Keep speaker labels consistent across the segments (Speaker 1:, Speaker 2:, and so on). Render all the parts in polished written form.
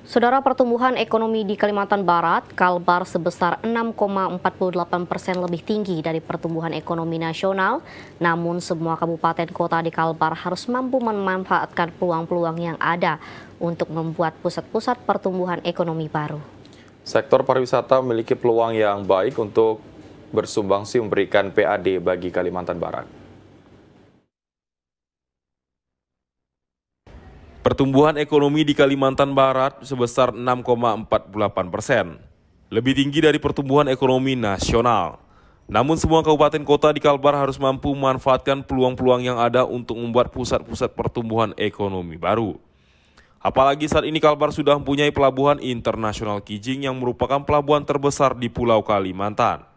Speaker 1: Saudara, pertumbuhan ekonomi di Kalimantan Barat, Kalbar sebesar 6,48% lebih tinggi dari pertumbuhan ekonomi nasional. Namun semua kabupaten kota di Kalbar harus mampu memanfaatkan peluang-peluang yang ada untuk membuat pusat-pusat pertumbuhan ekonomi baru.
Speaker 2: Sektor pariwisata memiliki peluang yang baik untuk bersumbangsi memberikan PAD bagi Kalimantan Barat. Pertumbuhan ekonomi di Kalimantan Barat sebesar 6,48%, lebih tinggi dari pertumbuhan ekonomi nasional. Namun semua kabupaten kota di Kalbar harus mampu memanfaatkan peluang-peluang yang ada untuk membuat pusat-pusat pertumbuhan ekonomi baru. Apalagi saat ini Kalbar sudah mempunyai pelabuhan internasional Kijing yang merupakan pelabuhan terbesar di Pulau Kalimantan.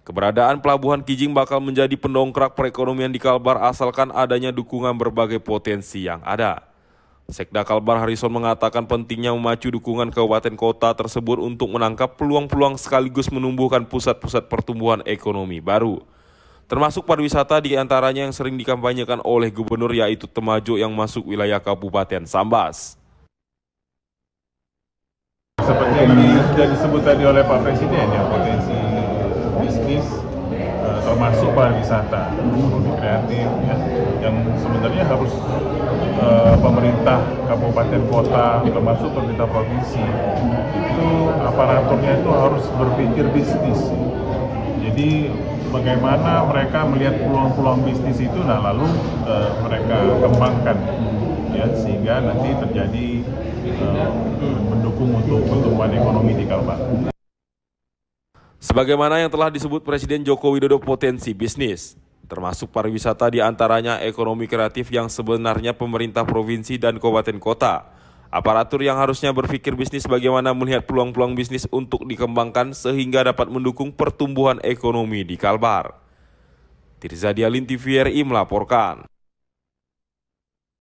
Speaker 2: Keberadaan pelabuhan Kijing bakal menjadi pendongkrak perekonomian di Kalbar asalkan adanya dukungan berbagai potensi yang ada. Sekda Kalbar Harrison mengatakan pentingnya memacu dukungan kabupaten kota tersebut untuk menangkap peluang-peluang sekaligus menumbuhkan pusat-pusat pertumbuhan ekonomi baru. Termasuk pariwisata di antaranya yang sering dikampanyekan oleh gubernur yaitu Temajo yang masuk wilayah Kabupaten Sambas.
Speaker 3: Seperti yang sudah disebut tadi oleh Pak Presiden ya, potensi bisnis termasuk pariwisata, ekonomi kreatif ya, yang sebenarnya harus pemerintah kabupaten kota termasuk pemerintah provinsi itu aparaturnya itu harus berpikir bisnis. Jadi bagaimana mereka melihat peluang-peluang bisnis itu, nah lalu mereka kembangkan ya sehingga nanti terjadi mendukung untuk pertumbuhan ekonomi di Kalbar.
Speaker 2: Sebagaimana yang telah disebut Presiden Joko Widodo potensi bisnis, termasuk pariwisata di antaranya ekonomi kreatif yang sebenarnya pemerintah provinsi dan kabupaten kota. Aparatur yang harusnya berpikir bisnis bagaimana melihat peluang-peluang bisnis untuk dikembangkan sehingga dapat mendukung pertumbuhan ekonomi di Kalbar. Tirza Dialin TVRI melaporkan.